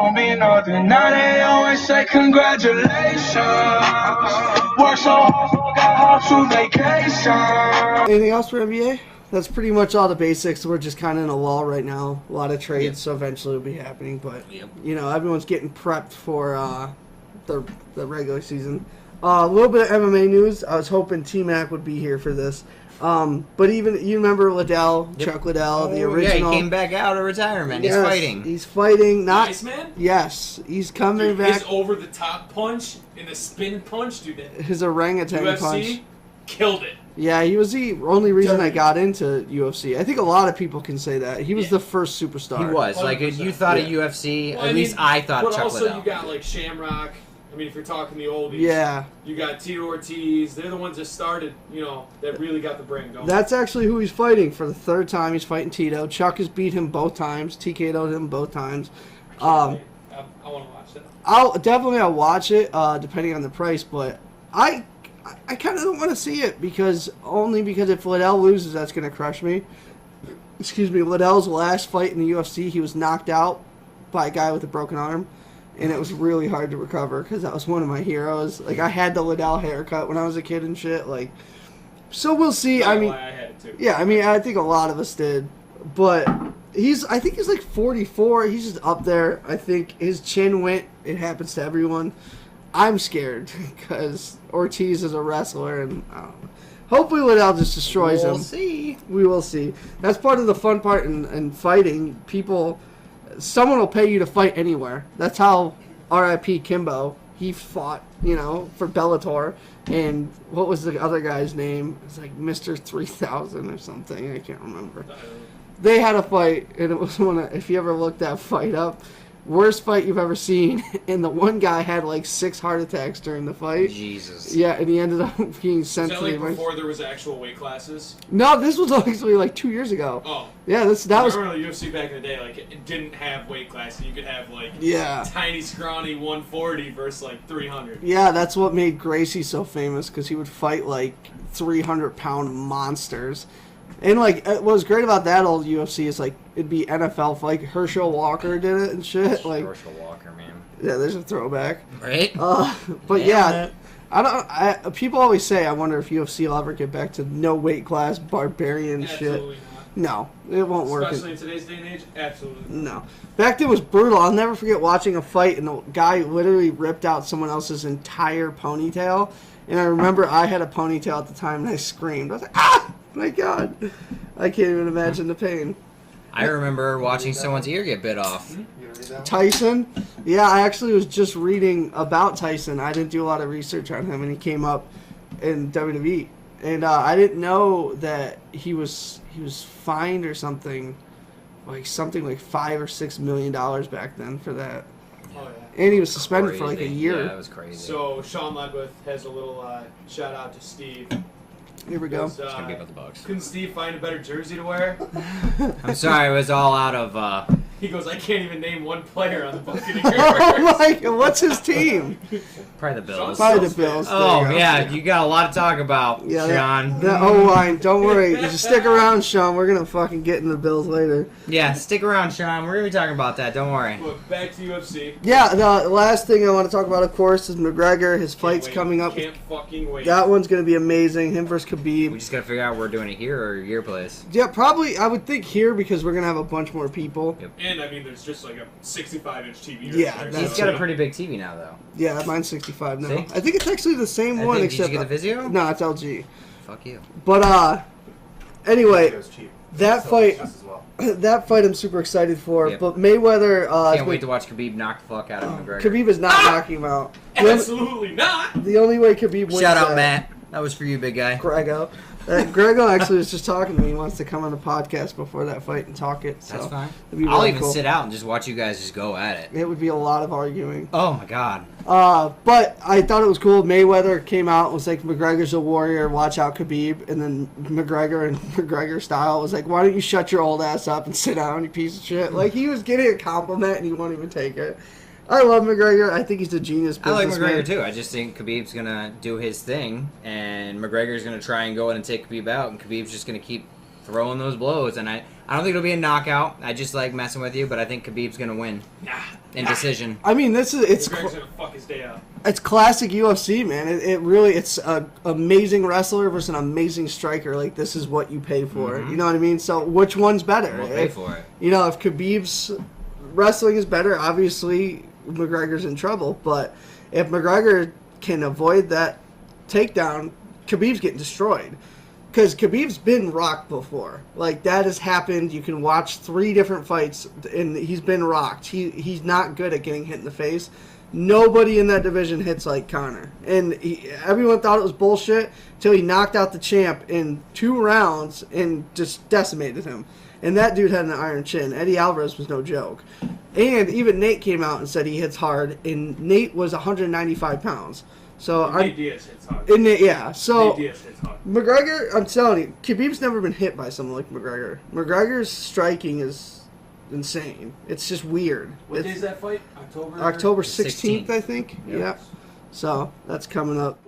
won't be nothing. Now they always say congratulations. Work so hard, got home to vacation. Anything else for NBA? That's pretty much all the basics. We're just kind of in a lull right now. A lot of trades, so eventually it'll be happening. But, you know, everyone's getting prepped for the regular season. A little bit of MMA news. I was hoping T-Mac would be here for this. But even, you remember Liddell, Chuck Liddell, the original. Yeah, he came back out of retirement. He's fighting. He's fighting. Not Iceman? Yes, he's coming back. His over-the-top punch and the spin punch, dude. His orangutan UFC punch. Killed it. Yeah, he was the only reason I got into UFC. I think a lot of people can say that. He was the first superstar. He was. 100%. Like, you thought of UFC, Well, at least I thought but Chuck also Liddell. you got, like, Shamrock. I mean, if you're talking the oldies. Yeah. You got Tito Ortiz. They're the ones that started, you know, that really got the brand going. That's actually who he's fighting for the third time. He's fighting Tito. Chuck has beat him both times. TKO'd him both times. I want to watch that. I'll watch it, depending on the price, but I kind of don't want to see it because if Liddell loses, that's going to crush me. Excuse me, Liddell's last fight in the UFC, he was knocked out by a guy with a broken arm, and it was really hard to recover because that was one of my heroes. Like, I had the Liddell haircut when I was a kid and shit. Like, so we'll see. I mean, I had it too. yeah, I mean, I think a lot of us did, but I think he's like 44. He's just up there. I think his chin went. It happens to everyone. I'm scared because Ortiz is a wrestler, and I don't know. Hopefully Liddell just destroys him. We'll see. We will see. That's part of the fun part in fighting. Someone will pay you to fight anywhere. That's how R.I.P. Kimbo, he fought, for Bellator. And what was the other guy's name? It's like Mr. 3000 or something. I can't remember. They had a fight, and it was if you ever looked that fight up, worst fight you've ever seen, and the one guy had like 6 heart attacks during the fight. Jesus. Yeah, and he ended up being sent Was to that the like before there was actual weight classes? No, this was actually like 2 years ago. Oh. Yeah, that was. I remember the UFC back in the day, like, it didn't have weight classes. You could have, like, tiny, scrawny 140 versus, like, 300. Yeah, that's what made Gracie so famous, because he would fight, like, 300-pound monsters. And, like, what was great about that old UFC is, like, it'd be NFL, like, Herschel Walker did it and shit. Like, Herschel Walker, man. Yeah, there's a throwback. Right? But yeah, people always say, I wonder if UFC will ever get back to no weight class barbarian Absolutely shit. not. No, it won't work. Especially in today's day and age, absolutely not. No. Back then was brutal. I'll never forget watching a fight and the guy literally ripped out someone else's entire ponytail. And I remember I had a ponytail at the time and I screamed. I was like, ah! My God. I can't even imagine the pain. I remember watching someone's ear get bit off. Tyson? Yeah, I actually was just reading about Tyson. I didn't do a lot of research on him, and he came up in WWE. And I didn't know that he was fined or something like $5 or $6 million back then for that. Oh, yeah. And he was suspended for like a year. Yeah, that was crazy. So Sean Ledwith has a little shout out to Steve. Here we go. It's gonna be about the Bucks. Couldn't Steve find a better jersey to wear? I'm sorry, it was all out of. He goes, I can't even name one player on the Buccaneers. Oh my God, what's his team? Probably the Bills. Probably the Bills. Oh, There you go. yeah, you got a lot to talk about, Sean. The O-line. Don't worry. Just stick around, Sean. We're going to fucking get into the Bills later. Yeah, stick around, Sean. We're going to be talking about that. Don't worry. Look, back to UFC. Yeah, the last thing I want to talk about, of course, is McGregor. His fight's coming up. Can't fucking wait. That one's going to be amazing. Him versus We Khabib. just got to figure out if we're doing it here or your place. Yeah, probably, I would think here because we're going to have a bunch more people. Yep. And, I mean, there's just like a 65-inch TV. Yeah, right that's He's got a pretty big TV now, though. Yeah, mine's 65 now. See? I think it's actually the same one, Did except... you get the Vizio? No, it's LG. Fuck you. But, anyway, that So fight... just as well. That fight I'm super excited for, Yep. but Mayweather... Can't wait to watch Khabib knock the fuck out of McGregor. Khabib is not knocking him out. Absolutely not. The only way Khabib wins Shout out, that- Matt. That was for you, big guy. Grego. Grego actually was just talking to me. He wants to come on the podcast before that fight and talk it. So That's fine. it'd be I'll really even cool. sit out and just watch you guys just go at it. It would be a lot of arguing. Oh, my God. But I thought it was cool. Mayweather came out and was like, McGregor's a warrior, watch out Khabib. And then McGregor, in McGregor style, was like, why don't you shut your old ass up and sit down, you piece of shit. Like, he was getting a compliment and he won't even take it. I love McGregor. I think he's a genius I like businessman. McGregor, too. I just think Khabib's going to do his thing, and McGregor's going to try and go in and take Khabib out, and Khabib's just going to keep throwing those blows, and I don't think it'll be a knockout. I just like messing with you, but I think Khabib's gonna win in decision. I mean, it's McGregor's gonna fuck his day up. It's classic UFC, man. It really, it's an amazing wrestler versus an amazing striker. Like, this is what you pay for. You know what I mean? So which one's better? We'll pay for it. You know, if Khabib's wrestling is better, obviously McGregor's in trouble. But if McGregor can avoid that takedown, Khabib's getting destroyed. Because Khabib's been rocked before. Like, that has happened. You can watch 3 different fights, and he's been rocked. He's not good at getting hit in the face. Nobody in that division hits like Conor. And everyone thought it was bullshit until he knocked out the champ in 2 rounds and just decimated him. And that dude had an iron chin. Eddie Alvarez was no joke. And even Nate came out and said he hits hard, and Nate was 195 pounds. So Nate Diaz hits hard. So Nate Diaz hits hard. McGregor, I'm telling you, Khabib's never been hit by someone like McGregor. McGregor's striking is insane. It's just weird. What day is that fight? October 16th, I think. Yep. Yeah. So that's coming up.